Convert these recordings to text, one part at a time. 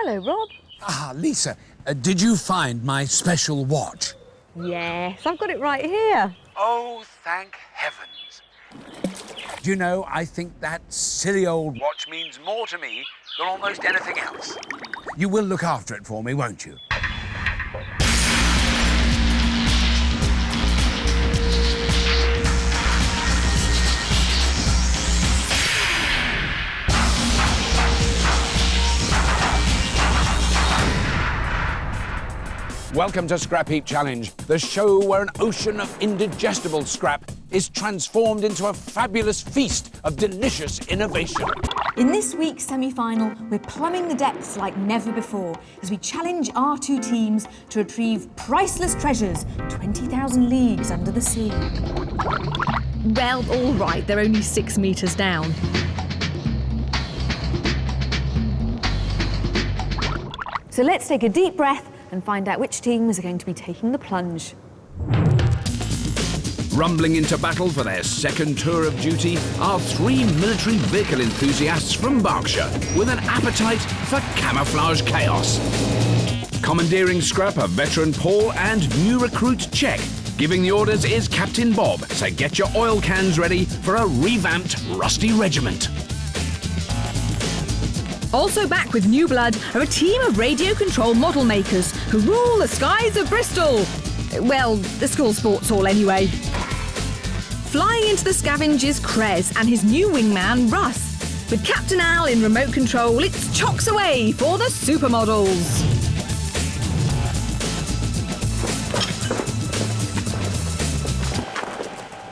Hello, Rob. Ah, Lisa, did you find my special watch? Yes, I've got it right here. Oh, thank heavens. Do you know, I think that silly old watch means more to me than almost anything else. You will look after it for me, won't you? Welcome to Scrapheap Challenge, the show where an ocean of indigestible scrap is transformed into a fabulous feast of delicious innovation. In this week's semi-final, we're plumbing the depths like never before as we challenge our two teams to retrieve priceless treasures 20,000 leagues under the sea. Well, all right, they're only 6 metres down. So let's take a deep breath and find out which teams are going to be taking the plunge. Rumbling into battle for their second tour of duty are 3 military vehicle enthusiasts from Berkshire with an appetite for camouflage chaos. Commandeering scrap are veteran Paul and new recruit Czech. Giving the orders is Captain Bob, so get your oil cans ready for a revamped Rusty Regiment. Also back with new blood are a team of radio control model makers who rule the skies of Bristol. Well, the school sports hall anyway. Flying into the Scavenge is Krez and his new wingman, Russ. With Captain Al in remote control, it's chocks away for the Supermodels.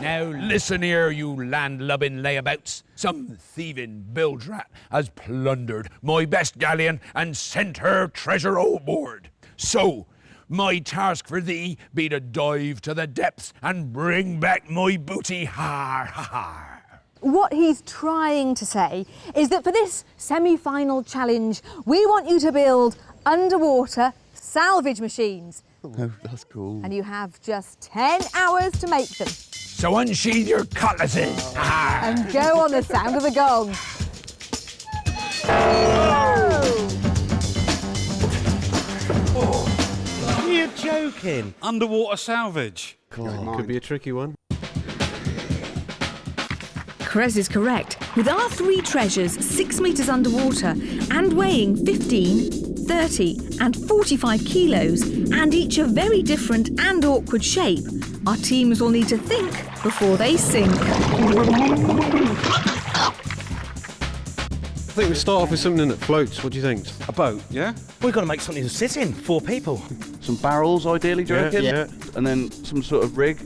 Now listen here, you land-lubbing layabouts. Some thieving bilge rat has plundered my best galleon and sent her treasure overboard. So, my task for thee be to dive to the depths and bring back my booty. Har, har, har. What he's trying to say is that for this semi-final challenge, we want you to build underwater salvage machines. Oh, that's cool. And you have just 10 hours to make them. So unsheathe your cutlasses. Har. And go on the sound of the gong. You're joking. Underwater salvage. God, could be a tricky one. Krez is correct. With our 3 treasures 6 metres underwater and weighing 15, 30 and 45 kilos, and each a very different and awkward shape, our teams will need to think before they sink. I think we start off with something that floats. What do you think? A boat, yeah? We've got to make something to sit in. 4 people. Some barrels, ideally, do you reckon? Yeah. And then some sort of rig.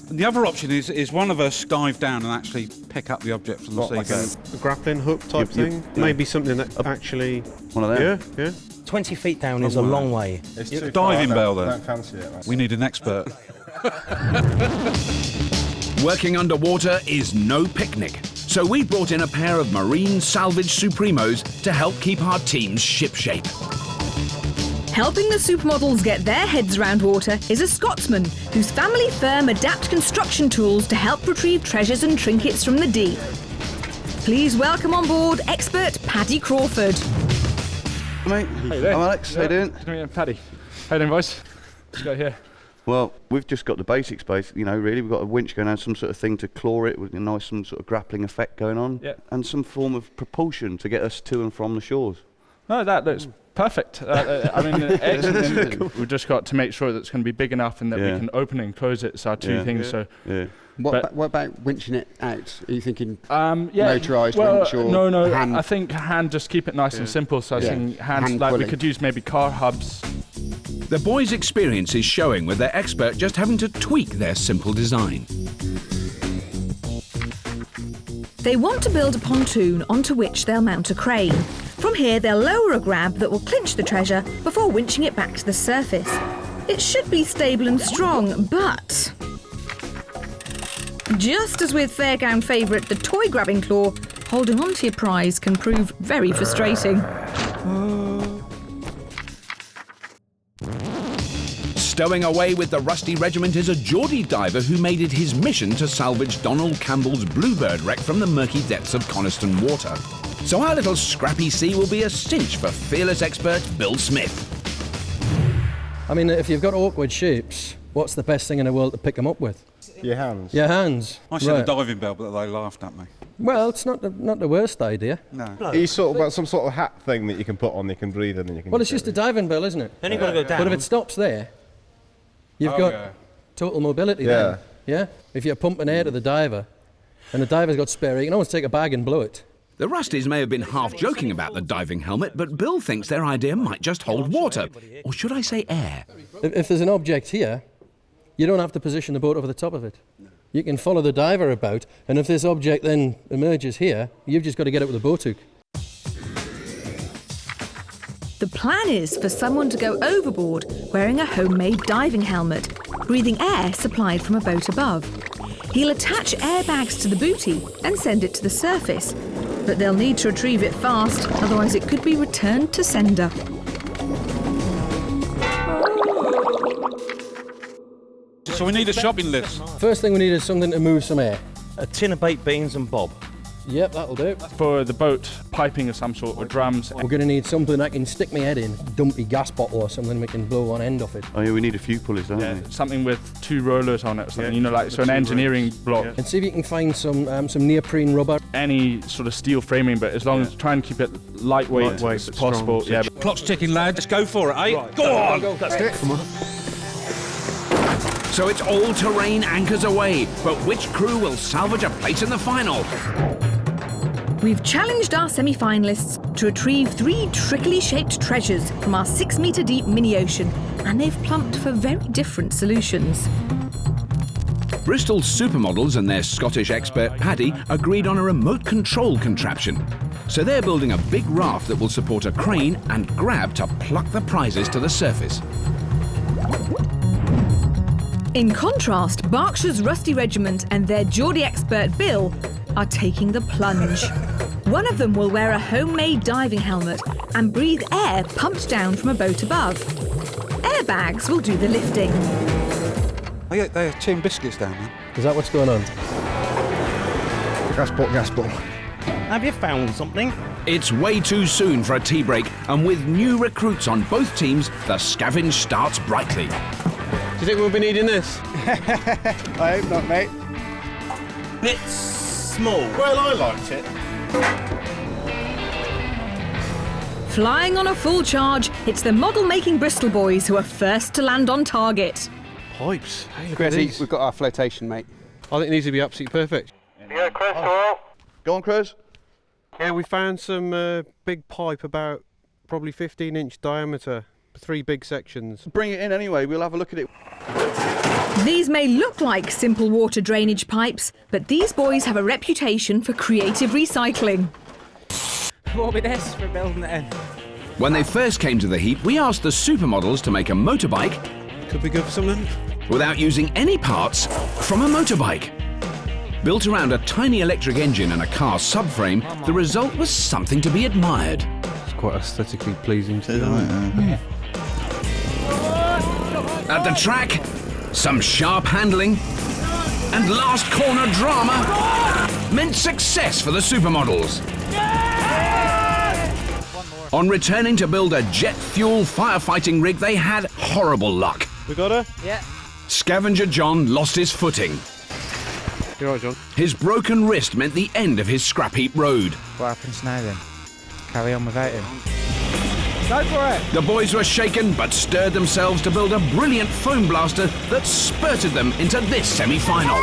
And the other option is one of us dive down and actually pick up the object from the sea. Like a grappling hook type thing? yeah. Maybe something that actually... One of them. Yeah. 20 feet down is a long way. It's too diving bell, then. Don't fancy it. We need an expert. Working underwater is no picnic, so we brought in a pair of marine salvage supremos to help keep our teams shipshape. Helping the Supermodels get their heads around water is a Scotsman whose family firm adapt construction tools to help retrieve treasures and trinkets from the deep. Please welcome on board expert Paddy Crawford. Mate, I'm Alex. How you doing? I'm Paddy. How you doing, boys? Let's go here. Well, we've just got the basics, really. We've got a winch going on, some sort of thing to claw it with a nice some sort of grappling effect going on, and some form of propulsion to get us to and from the shores. Oh, that looks perfect. I mean, excellent. Cool. We've just got to make sure that it's going to be big enough and that we can open and close it. It's our 2 things. So. What about winching it out? Are you thinking motorised winch or no, hand? I think hand, just keep it nice and simple. So I think hand like pulling. We could use maybe car hubs. The boys' experience is showing with their expert just having to tweak their simple design. They want to build a pontoon onto which they'll mount a crane. From here, they'll lower a grab that will clinch the treasure before winching it back to the surface. It should be stable and strong, but... just as with Fairgown favourite the toy grabbing claw, holding on to your prize can prove very frustrating. Stowing away with the Rusty Regiment is a Geordie diver who made it his mission to salvage Donald Campbell's Bluebird wreck from the murky depths of Coniston Water. So our little scrappy sea will be a cinch for fearless expert Bill Smith. I mean, if you've got awkward shapes, what's the best thing in the world to pick them up with? Your hands. Your hands. I said a diving bell, but they laughed at me. Well, it's not the worst idea. No. Are you sort of about some sort of hat thing that you can put on, you can breathe in and you can... Well, it's just a diving bell, isn't it? Then you've got to go down. But if it stops there, you've got total mobility then. Yeah? If you're pumping air to the diver, and the diver's got spare air, you can always take a bag and blow it. The Rusties may have been half joking about the diving helmet, but Bill thinks their idea might just hold water. Or should I say air? If there's an object here, you don't have to position the boat over the top of it. You can follow the diver about, and if this object then emerges here, you've just got to get it with a boat hook. The plan is for someone to go overboard wearing a homemade diving helmet, breathing air supplied from a boat above. He'll attach airbags to the booty and send it to the surface, but they'll need to retrieve it fast, otherwise it could be returned to sender. So we need a shopping list. First thing we need is something to move some air. A tin of baked beans and bob. Yep, that'll do. For the boat, piping of some sort with drums. We're going to need something I can stick my head in, dumpy gas bottle or something we can blow one end off it. Oh yeah, we need a few pulleys, don't we? Something with 2 rollers on it or something, you know, like, so an engineering block. And see if you can find some neoprene rubber. Any sort of steel framing, but as long as try and keep it lightweight as possible. Yeah. Clock's ticking, lad. Let's go for it, eh? Right. Go on! That's it. Come on. So it's all-terrain anchors away, but which crew will salvage a place in the final? We've challenged our semi-finalists to retrieve 3 trickily shaped treasures from our 6-metre deep mini-ocean, and they've plumped for very different solutions. Bristol Supermodels and their Scottish expert Paddy agreed on a remote control contraption. So they're building a big raft that will support a crane and grab to pluck the prizes to the surface. In contrast, Berkshire's Rusty Regiment and their Geordie expert Bill are taking the plunge. One of them will wear a homemade diving helmet and breathe air pumped down from a boat above. Airbags will do the lifting. Oh yeah, they have tin biscuits down there. Is that what's going on? Gas ball. Have you found something? It's way too soon for a tea break, and with new recruits on both teams, the scavenge starts brightly. Do you think we'll be needing this? I hope not, mate. It's small. Well, I liked it. Flying on a full charge, it's the model-making Bristol boys who are first to land on target. Pipes. Hey, look at Chrissy, these. we've got our flotation, mate. I think these would be absolutely perfect. Yeah, Chris, all. Go on, Chris. Yeah, we found some big pipe about probably 15-inch diameter, 3 big sections. Bring it in anyway, we'll have a look at it. These may look like simple water drainage pipes, but these boys have a reputation for creative recycling. What with this for building it in? When they first came to the heap, we asked the Supermodels to make a motorbike Could be good for something. without using any parts from a motorbike. Built around a tiny electric engine and a car subframe, the result was something to be admired. It's quite aesthetically pleasing to do. At the track, some sharp handling and last corner drama meant success for the Supermodels. On returning to build a jet fuel firefighting rig, they had horrible luck. We got her? Yeah. Scavenger John lost his footing. You're right, John. His broken wrist meant the end of his Scrapheap road. What happens now then? Carry on without him. Go for it! The boys were shaken but stirred themselves to build a brilliant foam blaster that spurted them into this semi-final.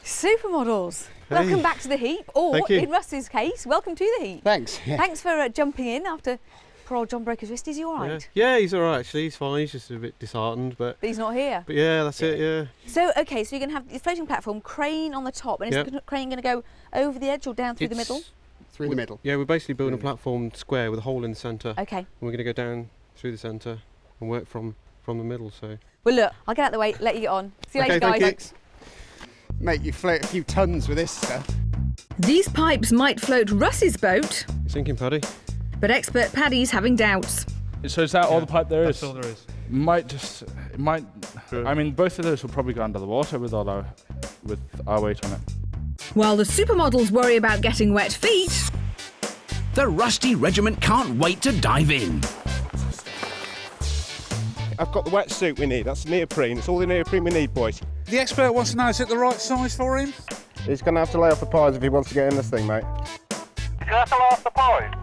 Supermodels. Hey. Welcome back to the heap, or Thank you. in Rusty's case, welcome to the heap. Thanks. Yeah. Thanks for jumping in after poor old John broke his wrist. Is he all right? Yeah, he's all right, actually. He's fine. He's just a bit disheartened, but But he's not here. yeah, that's it, yeah. So, okay, so you're going to have the floating platform, crane on the top, and is the crane going to go over the edge or down through the middle? Through the middle. Yeah, we're basically building a platform square with a hole in the centre. Okay. And we're going to go down through the centre and work from the middle, so... Well, look, I'll get out of the way, let you get on. See you later, guys. Thanks. Mate, you float a few tons with this stuff. These pipes might float Russ's boat, You thinking, Paddy? but expert Paddy's having doubts. So is that all the pipe there is? That's all there is. I mean, both of those will probably go under the water with all our with our weight on it. While the supermodels worry about getting wet feet, The Rusty Regiment can't wait to dive in. I've got the wetsuit we need. That's neoprene. It's all the neoprene we need, boys. The expert wants to know, is it the right size for him? He's going to have to lay off the pies if he wants to get in this thing, mate. He's going to have to lay off the pies?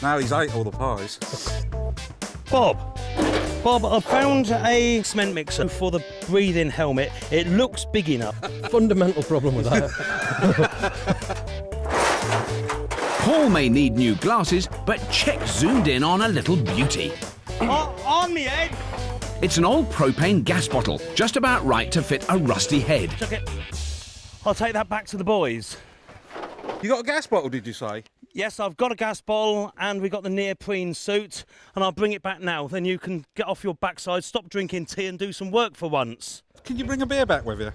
No, he's ate all the pies. Bob, I found a cement mixer for the breathing helmet. It looks big enough. Fundamental problem with that. Paul may need new glasses, but Czech zoomed in on a little beauty. On me head! It's an old propane gas bottle, just about right to fit a rusty head. Chuck it. I'll take that back to the boys. You got a gas bottle, did you say? Yes, I've got a gas bottle and we got the neoprene suit, and I'll bring it back now. Then you can get off your backside, stop drinking tea and do some work for once. Can you bring a beer back with you?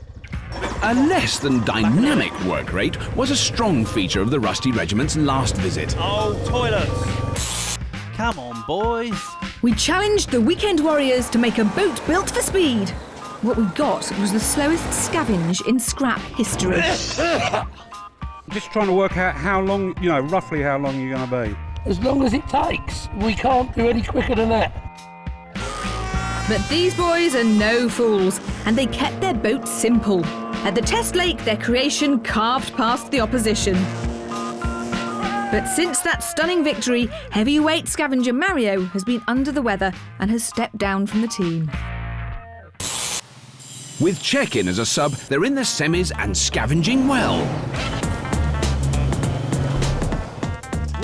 A less than dynamic work rate was a strong feature of the Rusty Regiment's last visit. Oh, toilets! Come on, boys. we challenged the Weekend Warriors to make a boat built for speed. What we got was the slowest scavenge in scrap history. Just trying to work out how long, roughly how long you're going to be. As long as it takes. We can't do any quicker than that. But these boys are no fools, and they kept their boat simple. At the test lake, their creation carved past the opposition. But since that stunning victory, heavyweight scavenger Mario has been under the weather and has stepped down from the team. With Czech in as a sub, they're in the semis and scavenging well.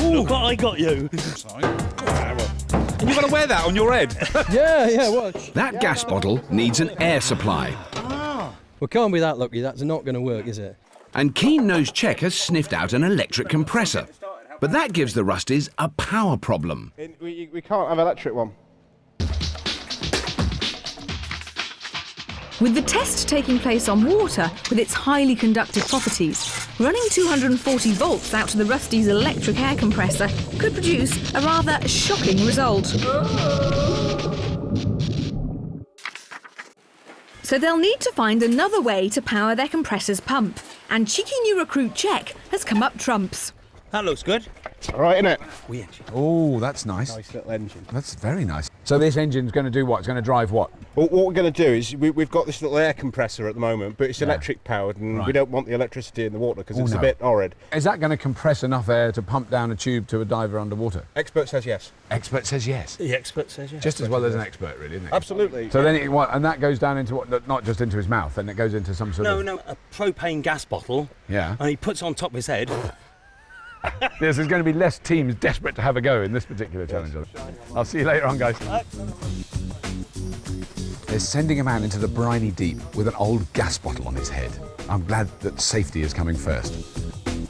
Ooh, look what I got you. And you've got to wear that on your head. Yeah, watch. That gas bottle needs an air supply. Well, can't be that lucky. That's not going to work, is it? And keen-nosed Czech has sniffed out an electric compressor. But that gives the Rusties a power problem. We can't have an electric one. With the test taking place on water, with its highly conductive properties, running 240 volts out to the Rusty's electric air compressor could produce a rather shocking result. So they'll need to find another way to power their compressor's pump, and cheeky new recruit Czech has come up trumps. That looks good. All right, innit? Oh, that's nice. Nice little engine. That's very nice. So this engine's going to do what? It's going to drive what? Well, what we're going to do is we've got this little air compressor at the moment, but it's electric powered, and we don't want the electricity in the water because it's a bit horrid. Is that going to compress enough air to pump down a tube to a diver underwater? Expert says yes. Expert says yes. The expert says yes. Just as well as an expert, really, isn't it? Absolutely. So then and that goes down into what? Not just into his mouth, and it goes into some sort of... No, a propane gas bottle. Yeah. And he puts it on top of his head. Yes, there's going to be less teams desperate to have a go in this particular challenge. I'll see you later on, guys. They're sending a man into the briny deep with an old gas bottle on his head. I'm glad that safety is coming first.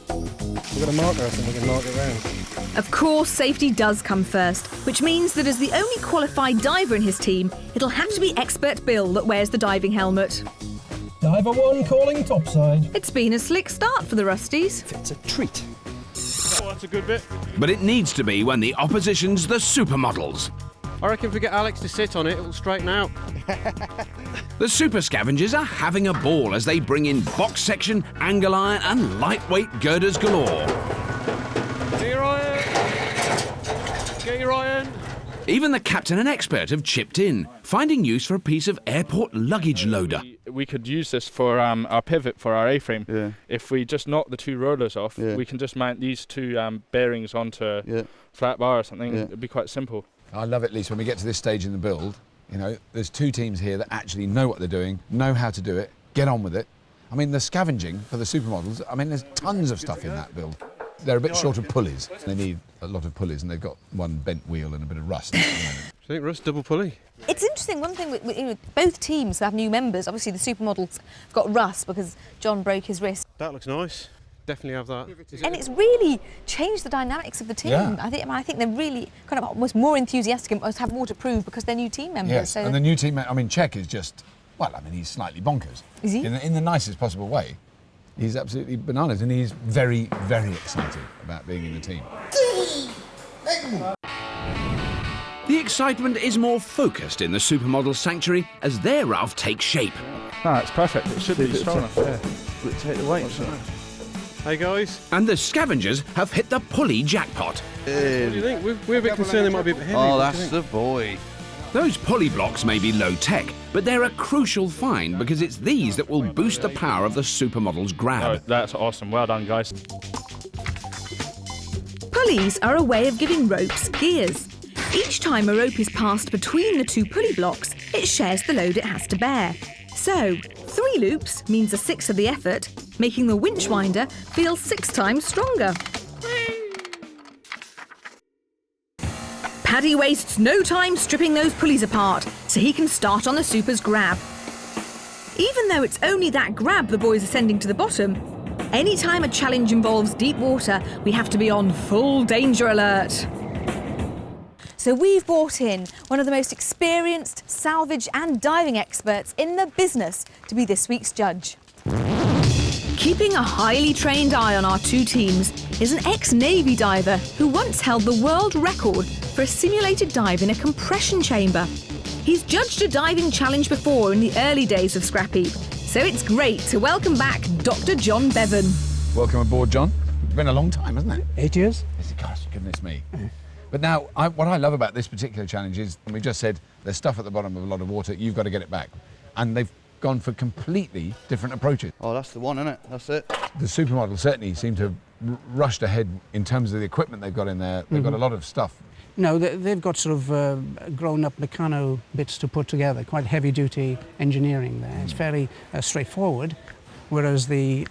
We've got a marker, I think we can mark it round. Of course, safety does come first, which means that as the only qualified diver in his team, it'll have to be expert Bill that wears the diving helmet. Diver 1 calling topside. It's been a slick start for the Rusties. It's a treat. Oh, that's a good bit. But it needs to be when the opposition's the Supermodels. I reckon if we get Alex to sit on it, it'll straighten out. The Super Scavengers are having a ball as they bring in box section, angle iron and lightweight girders galore. Get your iron! Get your iron! Even the captain and expert have chipped in, finding use for a piece of airport luggage loader. We could use this for our pivot for our A-frame. Yeah. If we just knock the two rollers off, we can just mount these two bearings onto a flat bar or something. It'd be quite simple. I love it, Lisa, when we get to this stage in the build, there's two teams here that actually know what they're doing, know how to do it, get on with it. I mean, the scavenging for the Supermodels, there's tons of stuff in that build. They're a bit short of pulleys. They need a lot of pulleys, and they've got one bent wheel and a bit of rust at the moment. Do you think rust double pulley? It's interesting, one thing, with both teams have new members. Obviously, the Supermodels have got Russ because John broke his wrist. That looks nice. Definitely have that. And it's really changed the dynamics of the team. Yeah. I think they're really kind of almost more enthusiastic and have more to prove because they're new team members. Yes, so and the new team, Czech is just, he's slightly bonkers. Is he? In the nicest possible way. He's absolutely bananas, and he's very, very excited about being in the team. The excitement is more focused in the Supermodel sanctuary as their raft takes shape. No, it's perfect. It should be strong enough. Yeah. Take the weight. Hey guys. And the scavengers have hit the pulley jackpot. What do you think? We're a bit concerned they might be a bit heavy. Oh, that's the boy. Those pulley blocks may be low-tech, but they're a crucial find because it's these that will boost the power of the Supermodel's grab. Oh, that's awesome. Well done, guys. Pulleys are a way of giving ropes gears. Each time a rope is passed between the two pulley blocks, it shares the load it has to bear. So, 3 loops means a 1/6 of the effort, making the winch winder feel 6 times stronger. Paddy wastes no time stripping those pulleys apart, so he can start on the Super's grab. Even though it's only that grab the boys are sending to the bottom, any time a challenge involves deep water, we have to be on full danger alert. So we've brought in one of the most experienced salvage and diving experts in the business to be this week's judge. Keeping a highly trained eye on our 2 teams is an ex-Navy diver who once held the world record for a simulated dive in a compression chamber. He's judged a diving challenge before in the early days of Scrapheap, so it's great to welcome back Dr. John Bevan. Welcome aboard, John. It's been a long time, hasn't it? 8 years. Gosh, goodness me. But now, what I love about this particular challenge is, and we just said, there's stuff at the bottom of a lot of water, you've got to get it back. And they've gone for completely different approaches. Oh, that's the one, isn't it? That's it. The Supermodels certainly seem to have rushed ahead in terms of the equipment they've got in there. They've got a lot of stuff. No, they've got sort of grown-up mechano bits to put together, quite heavy-duty engineering there. It's fairly straightforward, whereas the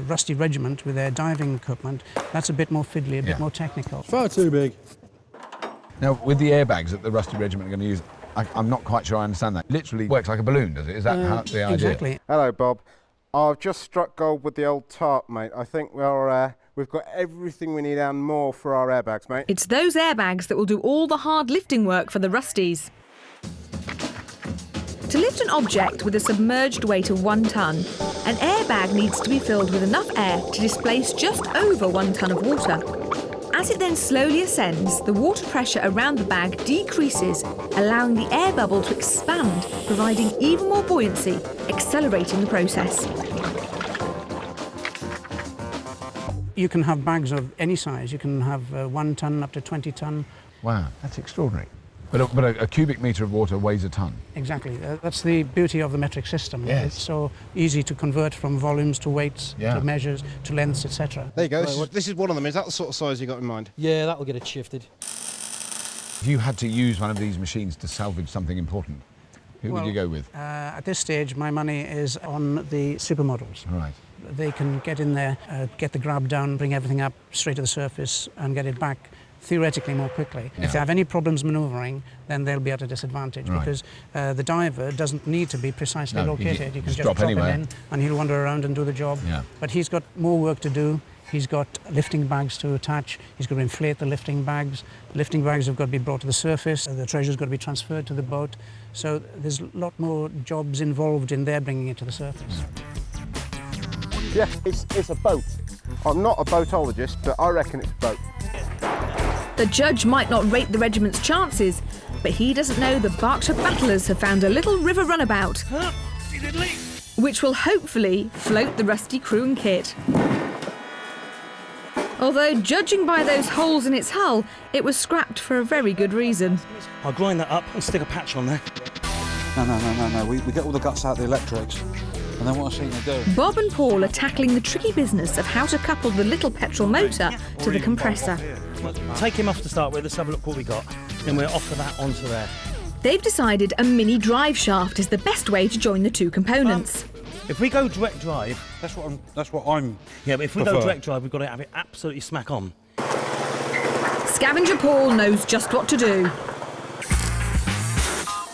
Rusty Regiment with their diving equipment, that's a bit more fiddly, a bit more technical. Far too big. Now, with the airbags that the Rusty Regiment are going to use, I'm not quite sure I understand that. It literally works like a balloon, does it? Is that the idea? Exactly. Hello, Bob. I've just struck gold with the old tarp, mate. I think we've got everything we need and more for our airbags, mate. It's those airbags that will do all the hard lifting work for the Rusties. To lift an object with a submerged weight of 1 ton, an airbag needs to be filled with enough air to displace just over 1 ton of water. As it then slowly ascends, the water pressure around the bag decreases, allowing the air bubble to expand, providing even more buoyancy, accelerating the process. You can have bags of any size. You can have 1 ton up to 20 ton. Wow, that's extraordinary. But a cubic metre of water weighs a tonne. Exactly. That's the beauty of the metric system. Yes. It's so easy to convert from volumes to weights, to measures, to lengths, etc. There you go. This is one of them. Is that the sort of size you got in mind? Yeah, that'll get it shifted. If you had to use one of these machines to salvage something important, who would you go with? At this stage, my money is on the Supermodels. Right. They can get in there, get the grab down, bring everything up straight to the surface and get it back theoretically more quickly. Yeah. If they have any problems manoeuvring, then they'll be at a disadvantage because the diver doesn't need to be precisely located. You can just drop him in and he'll wander around and do the job. Yeah. But he's got more work to do. He's got lifting bags to attach. He's got to inflate the lifting bags. The lifting bags have got to be brought to the surface. The treasure's got to be transferred to the boat. So there's a lot more jobs involved in their bringing it to the surface. Yeah, it's a boat. I'm not a boatologist, but I reckon it's a boat. The judge might not rate the regiment's chances, but he doesn't know the Berkshire battlers have found a little river runabout, which will hopefully float the Rusty crew and kit. Although, judging by those holes in its hull, it was scrapped for a very good reason. I'll grind that up and stick a patch on there. No. We get all the guts out of the electrics, and then what I see you do. Bob and Paul are tackling the tricky business of how to couple the little petrol motor to the compressor. Take him off to start with, let's have a look what we got. Then we'll offer that onto there. They've decided a mini drive shaft is the best way to join the 2 components. If we go direct drive... That's what I'm... Yeah, but if we go direct drive, we've got to have it absolutely smack on. Scavenger Paul knows just what to do.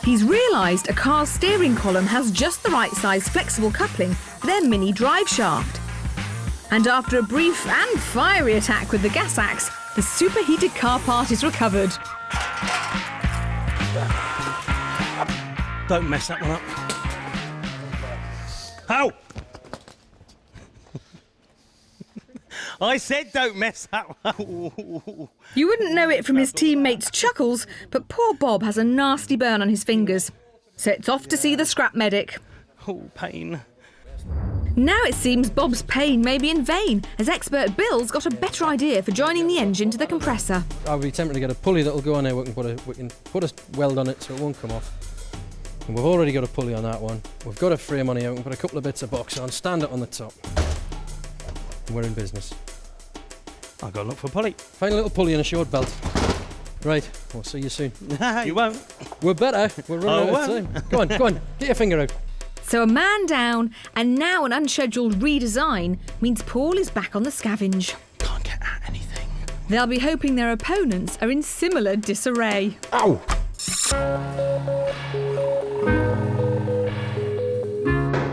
He's realised a car's steering column has just the right size flexible coupling for their mini drive shaft. And after a brief and fiery attack with the gas axe, the superheated car part is recovered. Don't mess that one up. Ow! I said don't mess that up. You wouldn't know it from his teammates' chuckles, but poor Bob has a nasty burn on his fingers. So it's off to see the scrap medic. Oh, pain. Now it seems Bob's pain may be in vain, as expert Bill's got a better idea for joining the engine to the compressor. I'll be tempted to get a pulley that'll go on there. We can put a weld on it so it won't come off. And we've already got a pulley on that one. We've got a frame on here. We can put a couple of bits of box on, stand it on the top. And we're in business. I'll go look for a pulley. Find a little pulley and a short belt. Right, we'll see you soon. You won't. We're better. We're running out of time. Go on, get your finger out. So a man down, and now an unscheduled redesign means Paul is back on the scavenge. Can't get at anything. They'll be hoping their opponents are in similar disarray. Ow!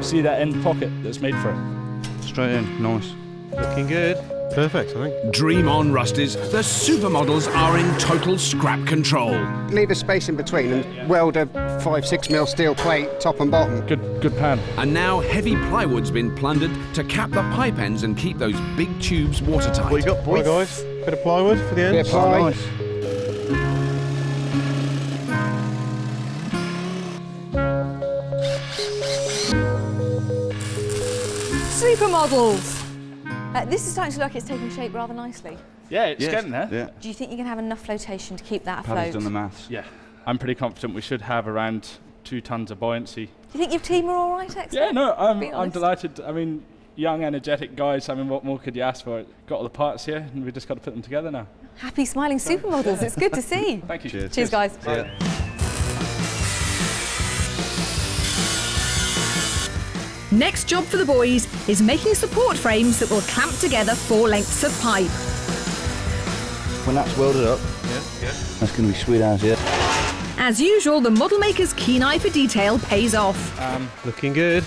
See that end pocket that's made for it? Straight in, nice. Looking good. Perfect, I think. Dream on, Rusties. The Supermodels are in total scrap control. Leave a space in between and weld a 5-6mm steel plate, top and bottom. Good plan. And now heavy plywood's been plundered to cap the pipe ends and keep those big tubes watertight. What you got, boys? Right, guys. Bit of plywood for the end. Bit of ply. Oh, nice. Supermodels! This is starting to look like it's taking shape rather nicely. Yeah, it's getting there. Yeah. Do you think you can have enough flotation to keep that afloat? Paddy's done the maths. Yeah, I'm pretty confident we should have around 2 tons of buoyancy. Do you think your team are all right, expert? Yeah, no, I'm delighted. I mean, young, energetic guys. I mean, what more could you ask for? Got all the parts here, and we've just got to put them together now. Happy, smiling Supermodels. It's good to see. Thank you. Cheers guys. Yeah. Next job for the boys is making support frames that will clamp together 4 lengths of pipe. When that's welded up, that's going to be sweet as, yeah. As usual, the model maker's keen eye for detail pays off. Looking good.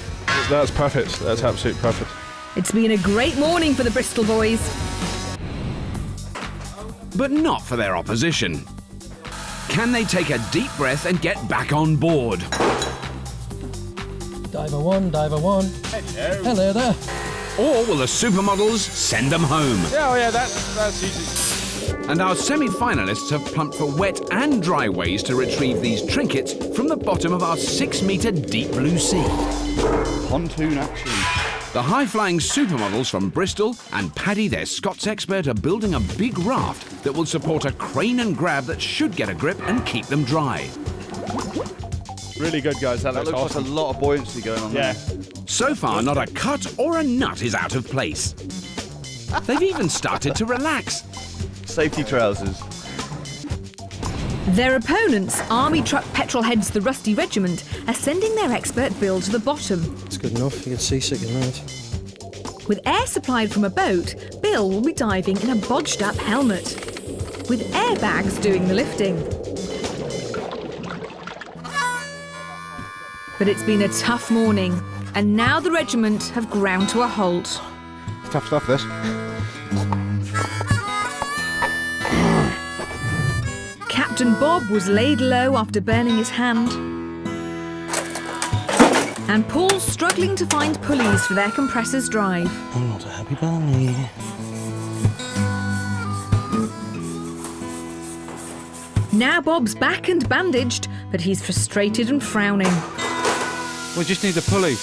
That's perfect. That's absolutely perfect. It's been a great morning for the Bristol boys. But not for their opposition. Can they take a deep breath and get back on board? Diver one. Hello there. Or will the Supermodels send them home? Yeah, yeah, that's easy. And our semi-finalists have plumped for wet and dry ways to retrieve these trinkets from the bottom of our 6-metre deep blue sea. Pontoon action. The high-flying Supermodels from Bristol and Paddy, their Scots expert, are building a big raft that will support a crane and grab that should get a grip and keep them dry. Really good, guys. That looks awesome. like a lot of buoyancy going on there. So far, not a cut or a nut is out of place. They've even started to relax. Safety trousers. Their opponents, Army Truck Petrol Heads the Rusty Regiment, are sending their expert Bill to the bottom. It's good enough. You can seasick in that. With air supplied from a boat, Bill will be diving in a bodged-up helmet, with airbags doing the lifting. But it's been a tough morning, and now the regiment have ground to a halt. It's tough stuff, this. Captain Bob was laid low after burning his hand. And Paul's struggling to find pulleys for their compressor's drive. I'm not a happy bunny. Now Bob's back and bandaged, but he's frustrated and frowning. We just need the pulley.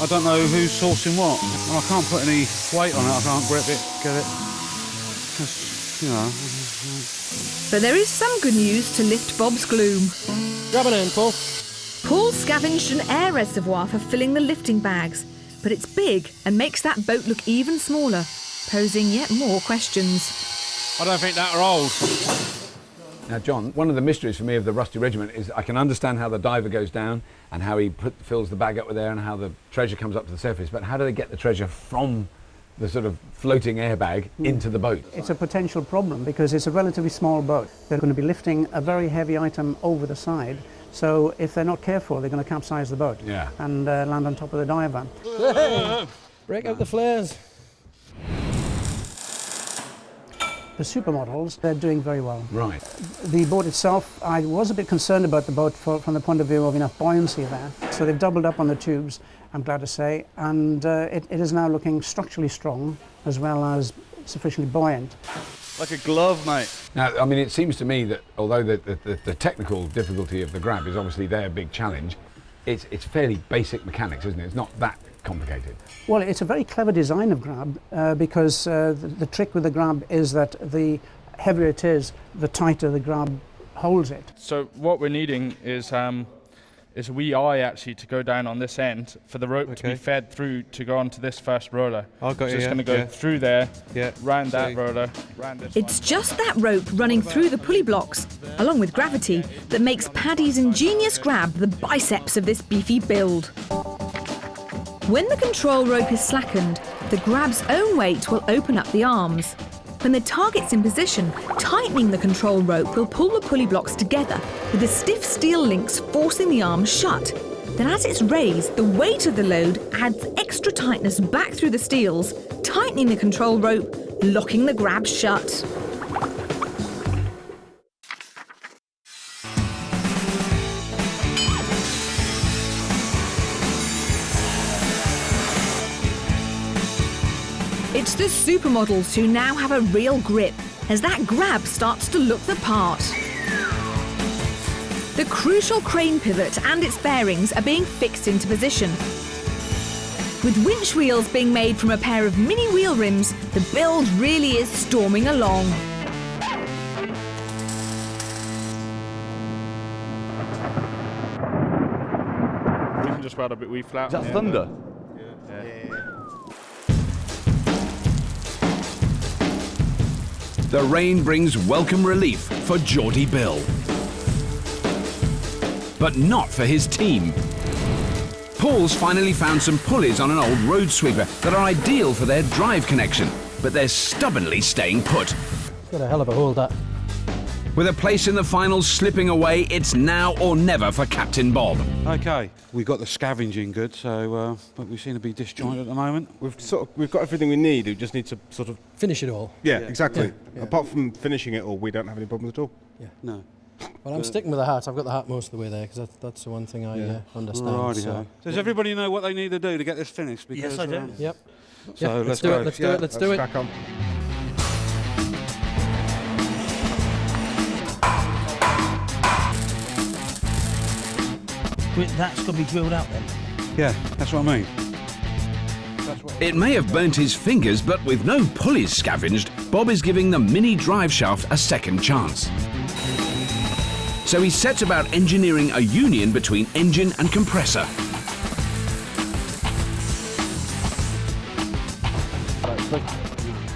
I don't know who's sourcing what. And I can't put any weight on it. I can't grip it, get it. Just, you know. But there is some good news to lift Bob's gloom. Grab an end, Paul. Paul scavenged an air reservoir for filling the lifting bags, but it's big and makes that boat look even smaller, posing yet more questions. I don't think that are old. Now, John, one of the mysteries for me of the Rusty Regiment is I can understand how the diver goes down and how he fills the bag up with air and how the treasure comes up to the surface, but how do they get the treasure from the sort of floating airbag into the boat? It's a potential problem because it's a relatively small boat. They're going to be lifting a very heavy item over the side, so if they're not careful, they're going to capsize the boat and land on top of the diver. Hey, break out the flares. The Supermodels, they're doing very well. Right. The boat itself, I was a bit concerned about the boat from the point of view of enough buoyancy there. So they've doubled up on the tubes, I'm glad to say, and it is now looking structurally strong as well as sufficiently buoyant. Like a glove, mate. Now, I mean, it seems to me that although the technical difficulty of the grab is obviously their big challenge, it's fairly basic mechanics, isn't it? It's not that complicated. Well, it's a very clever design of grab because the trick with the grab is that the heavier it is, the tighter the grab holds it. So what we're needing is a wee eye actually to go down on this end for the rope to be fed through to go onto this first roller. I've got so it's going to go through there, round that roller, round this It's just that rope running through the pulley blocks, along with gravity, that makes Paddy's ingenious grab the biceps of this beefy build. When the control rope is slackened, the grab's own weight will open up the arms. When the target's in position, tightening the control rope will pull the pulley blocks together, with the stiff steel links forcing the arms shut. Then as it's raised, the weight of the load adds extra tightness back through the steels, tightening the control rope, locking the grab shut. It's the Supermodels who now have a real grip, as that grab starts to look the part. The crucial crane pivot and its bearings are being fixed into position. With winch wheels being made from a pair of mini wheel rims, the build really is storming along. We can just weld a bit wee flat. Is that thunder? The rain brings welcome relief for Geordie Bill. But not for his team. Paul's finally found some pulleys on an old road sweeper that are ideal for their drive connection, but they're stubbornly staying put. Got a hell of a hold, that. With a place in the finals slipping away, it's now or never for Captain Bob. Okay, we've got the scavenging good, so but we seem to be disjointed at the moment. We've got everything we need. We just need to sort of finish it all. Yeah, exactly. Yeah. Apart from finishing it all, we don't have any problems at all. Yeah. No. Well, I'm sticking with the hat. I've got the hat most of the way there because that's the one thing I understand. So. Does everybody know what they need to do to get this finished? Yes, Because, I do. Yep. So let's do it. Let's do it. Let's do it. Crack on. That's got to be drilled out then. Yeah, that's what I mean. It may have burnt his fingers, but with no pulleys scavenged, Bob is giving the mini drive shaft a second chance. So he sets about engineering a union between engine and compressor.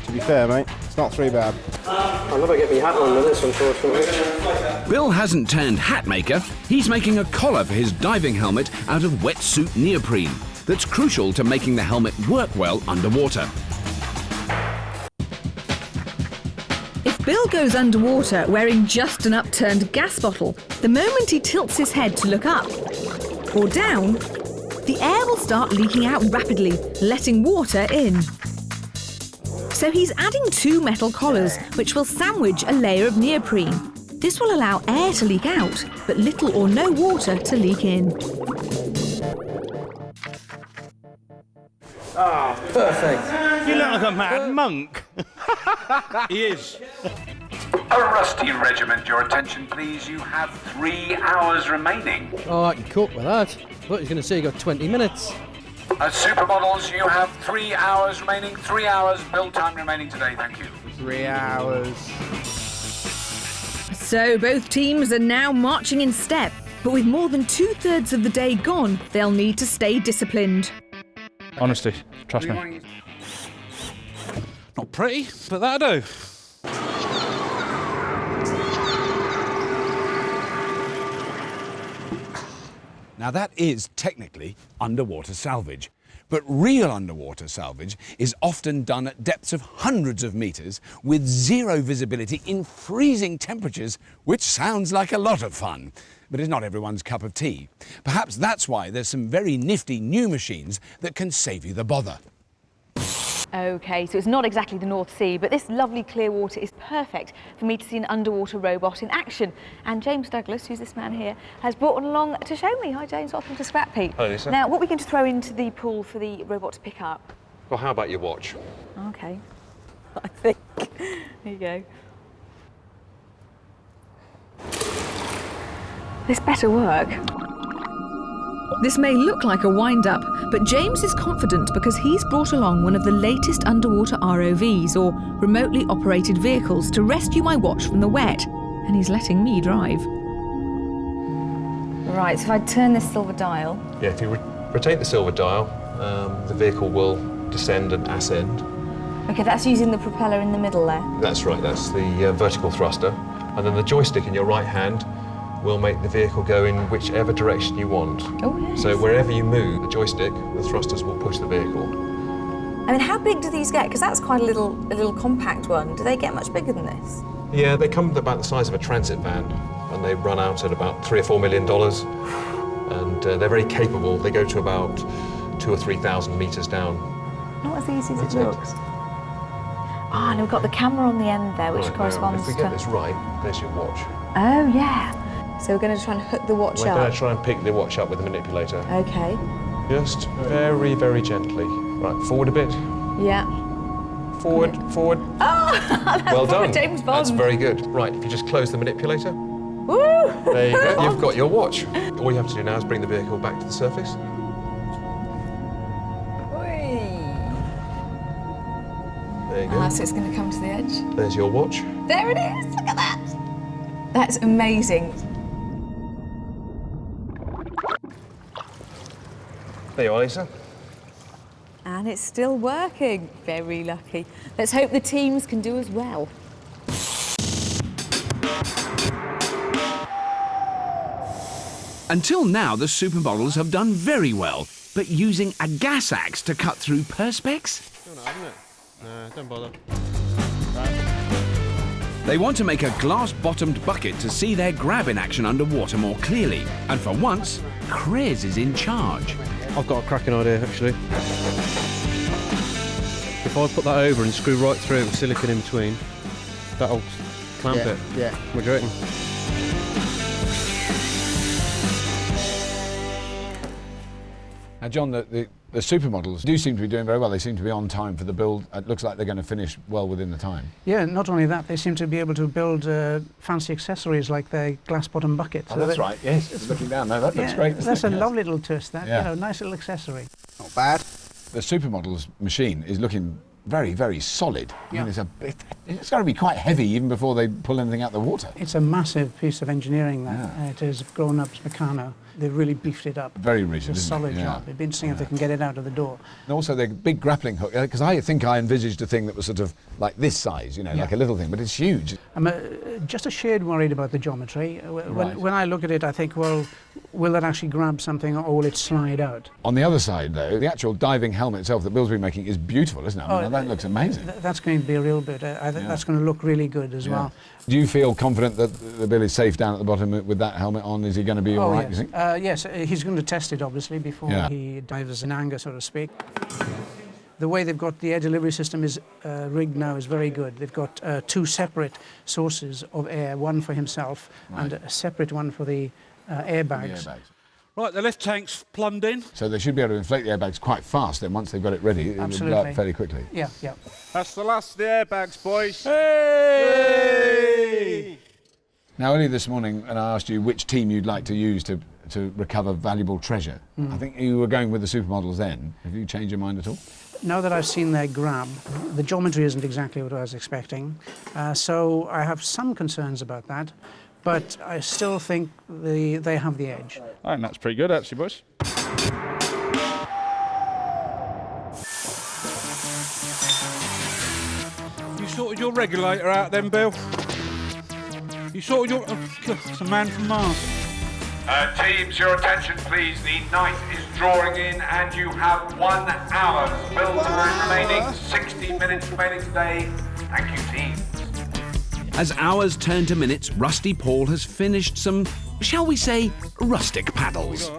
To be fair, mate, it's not too bad. I'll never get my hat on with this, unfortunately. Bill hasn't turned hat maker. He's making a collar for his diving helmet out of wetsuit neoprene. That's crucial to making the helmet work well underwater. If Bill goes underwater wearing just an upturned gas bottle, the moment he tilts his head to look up or down, the air will start leaking out rapidly, letting water in. So he's adding 2 metal collars, which will sandwich a layer of neoprene. This will allow air to leak out, but little or no water to leak in. Ah, perfect. You look like a mad monk. He is. A rusty regiment, your attention please. You have 3 hours remaining. Oh, I can cope with that. I thought he was going to say you got 20 minutes. Supermodels, you have 3 hours remaining. 3 hours build time remaining today, thank you. 3 hours. So both teams are now marching in step, but with more than 2/3 of the day gone, they'll need to stay disciplined. Honestly, trust me. Not pretty, but that'll do. Now that is technically underwater salvage, but real underwater salvage is often done at depths of hundreds of meters with zero visibility in freezing temperatures, which sounds like a lot of fun, but is not everyone's cup of tea. Perhaps that's why there's some very nifty new machines that can save you the bother. OK, so it's not exactly the North Sea, but this lovely clear water is perfect for me to see an underwater robot in action. And James Douglas, who's this man here, has brought one along to show me. Hi, James. Welcome to Scrapheap. Hello, Lisa. Now, what are we going to throw into the pool for the robot to pick up? Well, how about your watch? OK. I think. There you go. This better work. This may look like a wind-up, but James is confident because he's brought along one of the latest underwater ROVs, or remotely operated vehicles, to rescue my watch from the wet, and he's letting me drive. Right, so if I turn this silver dial... Yeah, if you rotate the silver dial, the vehicle will descend and ascend. OK, that's using the propeller in the middle there. That's right, that's the vertical thruster. And then the joystick in your right hand will make the vehicle go in whichever direction you want. Oh, yes. So wherever you move the joystick, the thrusters will push the vehicle. I mean, how big do these get? Because that's quite a little compact one. Do they get much bigger than this? Yeah, they come about the size of a transit van, and they run out at about $3 or $4 million. And they're very capable. They go to about 2,000 or 3,000 metres down. Not as easy as it looks. Ah, and we've got the camera on the end there, which corresponds to... If we get this right, there's your watch. Oh, yeah. So we're going to try and hook the watch up. We're going to try and pick the watch up with the manipulator. OK. Just very, very gently. Right, forward a bit. Yeah. Forward, forward. Oh, that's well done. James Bond. That's very good. Right, if you just close the manipulator. Woo! There you go. You've got your watch. All you have to do now is bring the vehicle back to the surface. There you go. So it's going to come to the edge. There's your watch. There it is. Look at that. That's amazing. There you are, Lisa. And it's still working. Very lucky. Let's hope the teams can do as well. Until now, the Supermodels have done very well, but using a gas axe to cut through perspex? No, don't bother. They want to make a glass-bottomed bucket to see their grab in action underwater more clearly. And for once, Chris is in charge. I've got a cracking idea, actually. If I put that over and screw right through with silicone in between, that'll clamp it. Yeah. What do you reckon? Now, John, the Supermodels do seem to be doing very well. They seem to be on time for the build. It looks like they're going to finish well within the time. Yeah, not only that, they seem to be able to build fancy accessories like their glass-bottom bucket. Oh, that's right, yes. It's looking down there, that looks great. That's a lovely little twist, that. Yeah. You know, nice little accessory. Not bad. The Supermodels machine is looking very, very solid. Yeah. I mean, it's got to be quite heavy even before they pull anything out the water. It's a massive piece of engineering, that. Yeah. It is grown-ups Meccano. They've really beefed it up. Very rigid, It's a solid isn't it? Yeah. job. It'd be interesting if they can get it out of the door. And also the big grappling hook, because I think I envisaged a thing that was sort of like this size, you know, like a little thing, but it's huge. I'm just a shade worried about the geometry. When I look at it, I think, well, will that actually grab something or will it slide out? On the other side, though, the actual diving helmet itself that Bill's been making is beautiful, isn't it? I mean, that looks amazing. That's going to be a real bit. I think that's going to look really good as well. Do you feel confident that the Bill is safe down at the bottom with that helmet on? Is he going to be all right, yes. do you think? Yes, he's going to test it, obviously, before he dives in anger, so to speak. The way they've got the air delivery system is rigged now is very good. They've got two separate sources of air, one for himself and a separate one for the airbags. Right, the left tank's plumbed in. So they should be able to inflate the airbags quite fast, then once they've got it ready, it'll blow up fairly quickly. Yeah, yeah. That's the last of the airbags, boys. Hey! Now, earlier this morning, and I asked you which team you'd like to use to recover valuable treasure. I think you were going with the Supermodels then. Have you changed your mind at all? Now that I've seen their grab, the geometry isn't exactly what I was expecting, so I have some concerns about that, but I still think they have the edge. I think that's pretty good, actually, boys. You sorted your regulator out then, Bill? You sorted your... it's a man from Mars. Teams, your attention please. The night is drawing in and you have 1 hour. Build remaining, 60 minutes remaining today. Thank you, teams. As hours turn to minutes, Rusty Paul has finished some, shall we say, rustic paddles.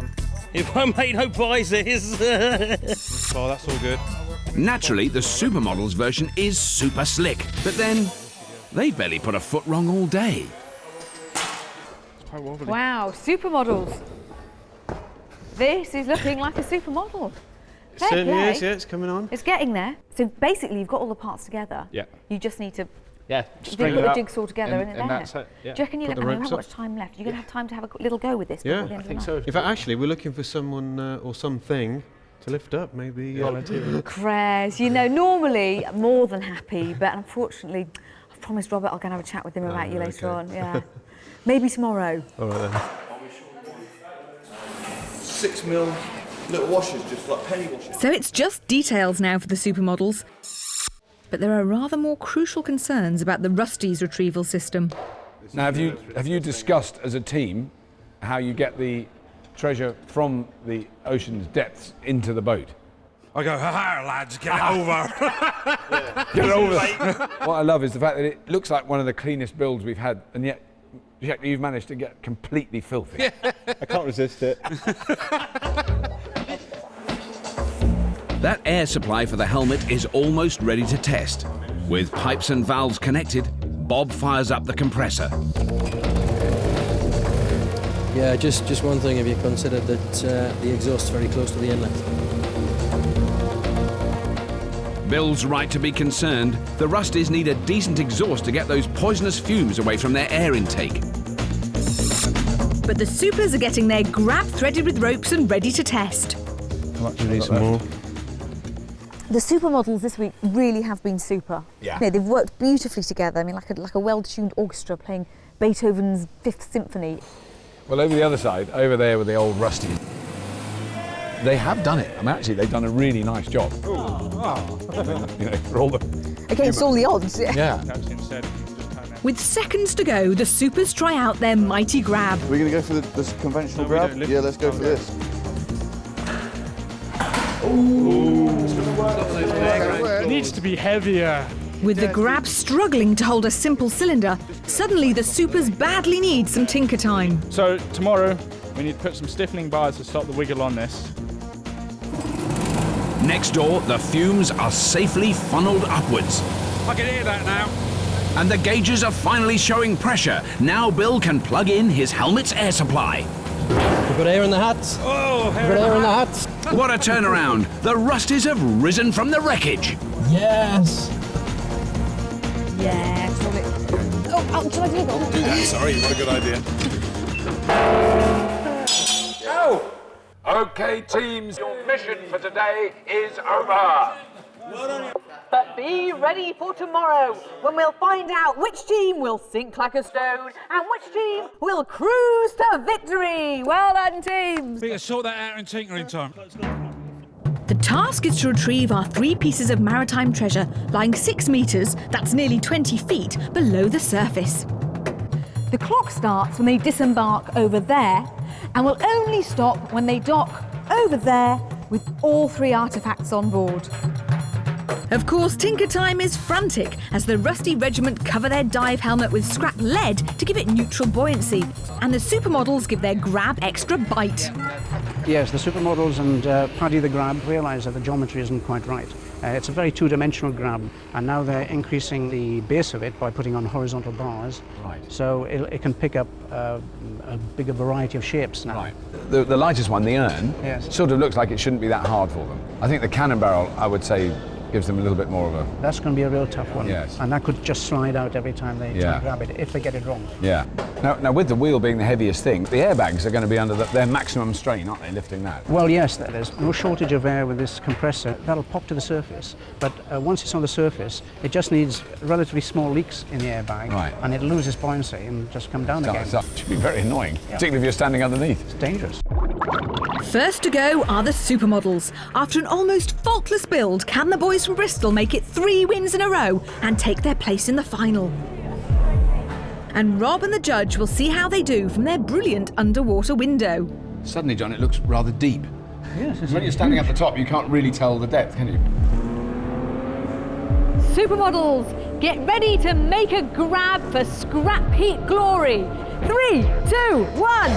It won't make no prizes. Oh, that's all good. Naturally, the Supermodels version is super slick, but then they barely put a foot wrong all day. Wow, Supermodels. This is looking like a supermodel. It certainly is, yeah, it's coming on. It's getting there. So basically, you've got all the parts together. Yeah. You just need to just put the jigsaw together and that's it. Yeah. Do you reckon you have much time left? You're going to have time to have a little go with this before the end of the night? So. In fact, actually, we're looking for someone or something to lift up, maybe. Cres, you know, normally more than happy, but unfortunately, I've promised Robert I'll go and have a chat with him about you later on. Yeah. Maybe tomorrow. All right then. 6 mil little washers, just like penny washers. So it's just details now for the supermodels. But there are rather more crucial concerns about the Rusty's retrieval system. Now, have you discussed as a team how you get the treasure from the ocean's depths into the boat? I go, ha lads, get it over. Get it over. What I love is the fact that it looks like one of the cleanest builds we've had, and yet you've managed to get completely filthy. I can't resist it. That air supply for the helmet is almost ready to test. With pipes and valves connected, Bob fires up the compressor. Yeah, just one thing, if you consider that the exhaust's very close to the inlet. Bill's right to be concerned. The Rusties need a decent exhaust to get those poisonous fumes away from their air intake. But the supers are getting their grab threaded with ropes and ready to test. How much do you need some more? The supermodels this week really have been super. Yeah. You know, they've worked beautifully together. I mean, like a well-tuned orchestra playing Beethoven's Fifth Symphony. Well, over the other side, over there with the old Rusty, they have done it. I mean, actually, they've done a really nice job. You know, for all the... Against all the odds. Yeah. With seconds to go, the supers try out their mighty grab. We're going to go for this conventional grab? Yeah, let's go for this. It needs to be heavier. With the grab struggling to hold a simple cylinder, suddenly the supers badly need some tinker time. So tomorrow we need to put some stiffening bars to stop the wiggle on this. Next door, the fumes are safely funneled upwards. I can hear that now. And the gauges are finally showing pressure. Now Bill can plug in his helmet's air supply. We've got air in the hats. Oh, We've got air in the hats. What a turnaround. The Rusties have risen from the wreckage. Yes. Yeah, shall I do it? Do that, sorry, what a good idea. Go! OK, teams, your mission for today is over. But be ready for tomorrow, when we'll find out which team will sink like a stone and which team will cruise to victory. Well done, teams. We can sort that out in tinkering time. The task is to retrieve our 3 pieces of maritime treasure lying 6 metres, that's nearly 20 feet, below the surface. The clock starts when they disembark over there and will only stop when they dock over there with all 3 artefacts on board. Of course, tinker time is frantic as the Rusty Regiment cover their dive helmet with scrap lead to give it neutral buoyancy, and the supermodels give their grab extra bite. Yes, the supermodels and Paddy the Grab realise that the geometry isn't quite right. It's a very two-dimensional grab, and now they're increasing the base of it by putting on horizontal bars. Right. So it can pick up a bigger variety of shapes now. Right. The lightest one, the urn, yes, sort of looks like it shouldn't be that hard for them. I think the cannon barrel, I would say, gives them a little bit more of a... That's going to be a real tough one. Yes. And that could just slide out every time they try to grab it, if they get it wrong. Yeah. Now, with the wheel being the heaviest thing, the airbags are going to be under their maximum strain, aren't they, lifting that? Well, yes, there's no shortage of air with this compressor. That'll pop to the surface. But once it's on the surface, it just needs relatively small leaks in the airbag. Right. And it loses buoyancy and just come down again. That should be very annoying, particularly if you're standing underneath. It's dangerous. First to go are the supermodels. After an almost faultless build, can the boys from Bristol make it 3 wins in a row and take their place in the final? And Rob and the judge will see how they do from their brilliant underwater window. Suddenly, John, it looks rather deep. Yes. When you're standing at the top, you can't really tell the depth, can you? Supermodels, get ready to make a grab for Scrapheap glory. 3, 2, 1.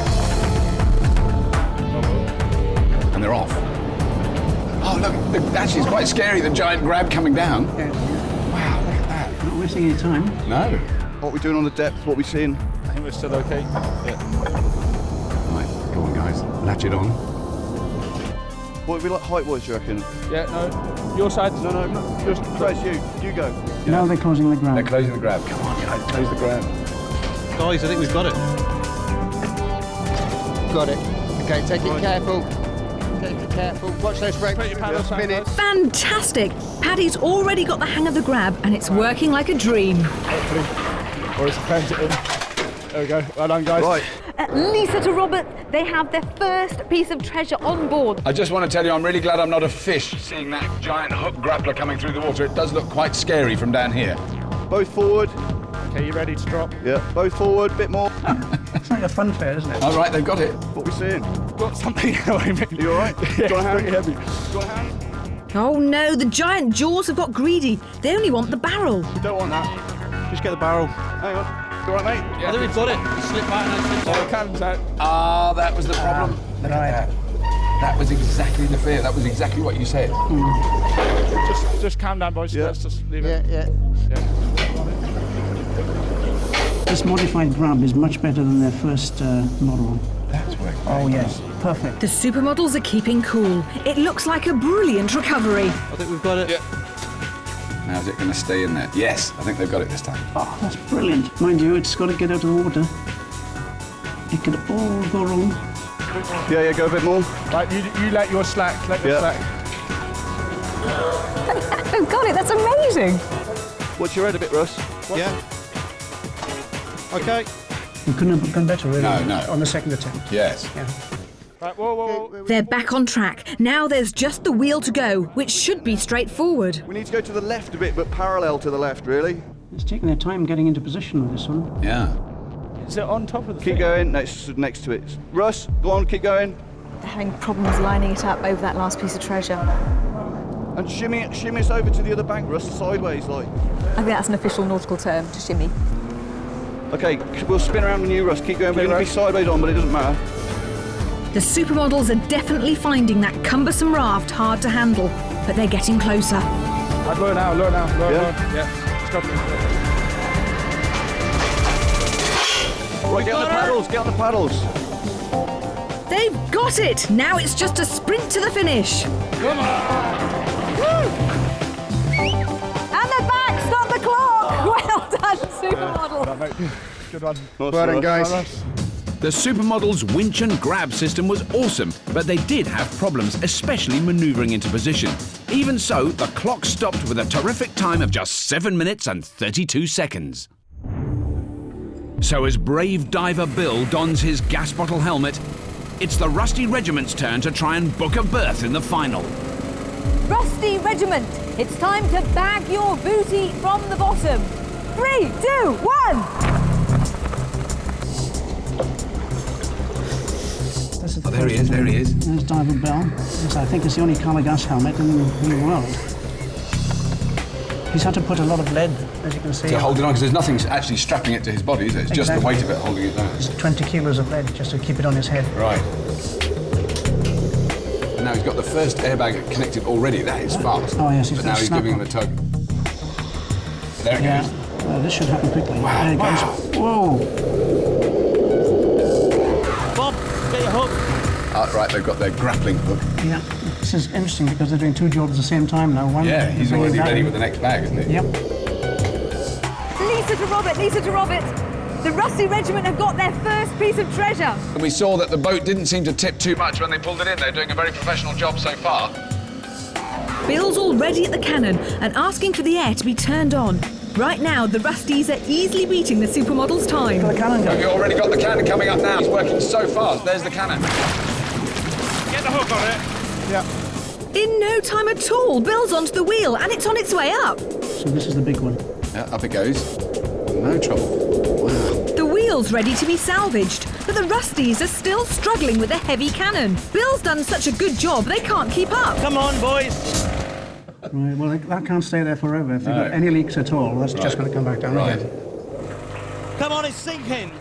And they're off. Oh, look, actually, it's quite scary, the giant grab coming down. Yes. Wow, look at that. Not wasting any time. No. What are we doing on the depth? What are we seeing? I think we're still okay. Yeah. Right, go on, guys. Latch it on. What would we like height-wise, do you reckon? Yeah, no. Your side. No, just Chris, you go. Now they're closing the grab. They're closing the grab. Come on, guys, close the grab. Guys, I think we've got it. Got it. Okay, take it careful. Take it careful. Watch those brakes. Put your paddles down, Minute. Fantastic! Paddy's already got the hang of the grab and it's working like a dream. Or it's cleanse it in. There we go. Well done, guys. Right. Lisa to Robert, they have their first piece of treasure on board. I just want to tell you, I'm really glad I'm not a fish. Seeing that giant hook grappler coming through the water, it does look quite scary from down here. Both forward. Okay, you ready to drop? Yeah, both forward, bit more. It's like a fun fair, isn't it? All right, they've got it. What are we seeing? Got something. Are you all right? Yeah, Do you want a hand? pretty heavy. Do you want a hand? Oh no, the giant jaws have got greedy. They only want the barrel. You don't want that. Just get the barrel. Hang on. You all right, mate? I think we've got it. Slip back and slip Oh, the cannon's out. Ah, that was the problem. Look at that. That was exactly the fear. That was exactly what you said. Just calm down, boys. Yeah. Let's just leave it. Yeah. This modified grab is much better than their first model. That's working. Oh yes, perfect. The Supermodels are keeping cool. It looks like a brilliant recovery. I think we've got it. Yeah. Now, is it going to stay in there? Yes, I think they've got it this time. Oh, that's brilliant. Mind you, it's got to get out of the water. It could all go wrong. Yeah, go a bit more. Right, you let your slack. Let your slack. Oh, got it, that's amazing. Watch your head a bit, Russ. Yeah. Okay. We couldn't have done better, really. No. On the second attempt. Yes. Yeah. Right, whoa. They're back on track. Now there's just the wheel to go, which should be straightforward. We need to go to the left a bit, but parallel to the left, really. It's taking their time getting into position with this one. Yeah. Is it on top of the Keep going, next to it. Russ, go on, keep going. They're having problems lining it up over that last piece of treasure. And shimmy us over to the other bank, Russ, sideways, like. I think that's an official nautical term, to shimmy. Okay, we'll spin around on you, Russ. Keep going. We're going to be sideways on, but it doesn't matter. The Supermodels are definitely finding that cumbersome raft hard to handle, but they're getting closer. I'd lower now. Yeah. Just go for it. Right, get on the paddles. They've got it! Now it's just a sprint to the finish. Come on! Woo! And they're back! Stop the clock! Well done, Supermodel. Good one. Well done, guys. The Supermodels' winch and grab system was awesome, but they did have problems, especially manoeuvring into position. Even so, the clock stopped with a terrific time of just 7 minutes and 32 seconds. So as brave diver Bill dons his gas bottle helmet, it's the Rusty Regiment's turn to try and book a berth in the final. Rusty Regiment, it's time to bag your booty from the bottom. 3, 2, 1! Oh, there he is. There's Diver Bell. Yes, I think it's the only colour gas helmet in the world. He's had to put a lot of lead, as you can see. To hold it on, because there's nothing actually strapping it to his body, is it? It's just the weight of it holding it down. It's 20 kilos of lead just to keep it on his head. Right. And now he's got the first airbag connected already. That is fast. Oh, yes, But now he's giving him a tug. There it goes. Oh, this should happen quickly. Wow. There it goes. Whoa! Bob, get your hook. Right, they've got their grappling hook. Yeah, this is interesting because they're doing two jobs at the same time now. One, Yeah, he's already ready with the next bag, isn't he? Yep. Lisa to Robert. The Rusty Regiment have got their first piece of treasure. And we saw that the boat didn't seem to tip too much when they pulled it in. They're doing a very professional job so far. Bill's already at the cannon and asking for the air to be turned on. Right now, the Rusties are easily beating the Supermodels' time. Have you already got the cannon coming up now? He's working so fast. There's the cannon. Get the hook on it. Yeah. In no time at all, Bill's onto the wheel and it's on its way up. So this is the big one. Yeah, up it goes. No trouble. Wow. The wheel's ready to be salvaged, but the Rusties are still struggling with the heavy cannon. Bill's done such a good job, they can't keep up. Come on, boys. Right, well, that can't stay there forever. If they've got any leaks at all, that's just going to come back down again. Come on, it's sinking.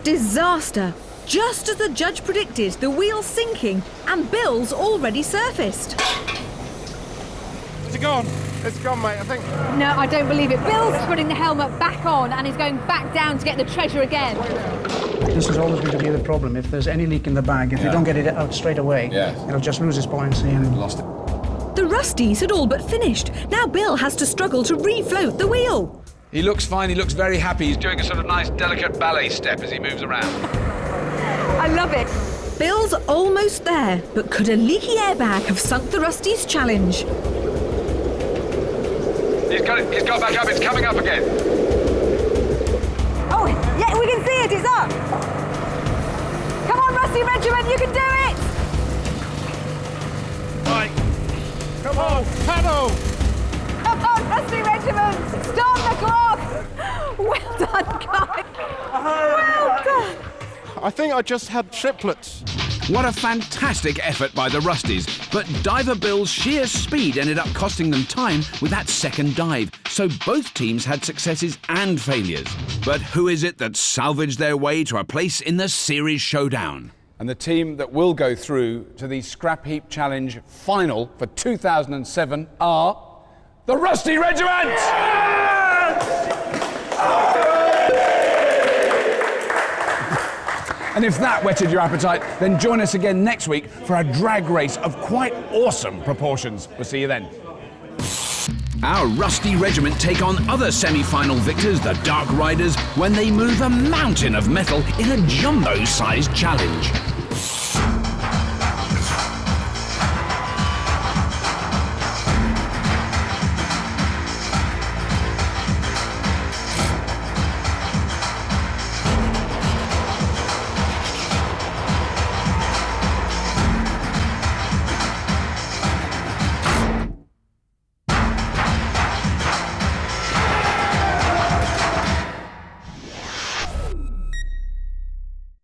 Disaster. Just as the judge predicted, the wheel's sinking and Bill's already surfaced. Is it gone? It's gone, mate, I think. No, I don't believe it. Bill's putting the helmet back on and he's going back down to get the treasure again. This is always going to be the problem. If there's any leak in the bag, if you don't get it out straight away, it'll just lose its buoyancy and lost it. The Rusties had all but finished. Now Bill has to struggle to refloat the wheel. He looks fine, he looks very happy. He's doing a sort of nice, delicate ballet step as he moves around. I love it. Bill's almost there, but could a leaky airbag have sunk the Rusties' challenge? He's got back up, it's coming up again. Oh, yeah, we can see it, it's up. Come on, Rusty Regiment, you can do it. Right. Come on, paddle. Come on, Rusty Regiment, start the clock. Well done, guys. Well done. I think I just had triplets. What a fantastic effort by the Rusties, but Diver Bill's sheer speed ended up costing them time with that second dive, so both teams had successes and failures. But who is it that salvaged their way to a place in the series showdown? And the team that will go through to the Scrapheap Challenge final for 2007 are the Rusty Regiment! And if that whetted your appetite, then join us again next week for a drag race of quite awesome proportions. We'll see you then. Our Rusty Regiment take on other semi-final victors, the Dark Riders, when they move a mountain of metal in a jumbo-sized challenge.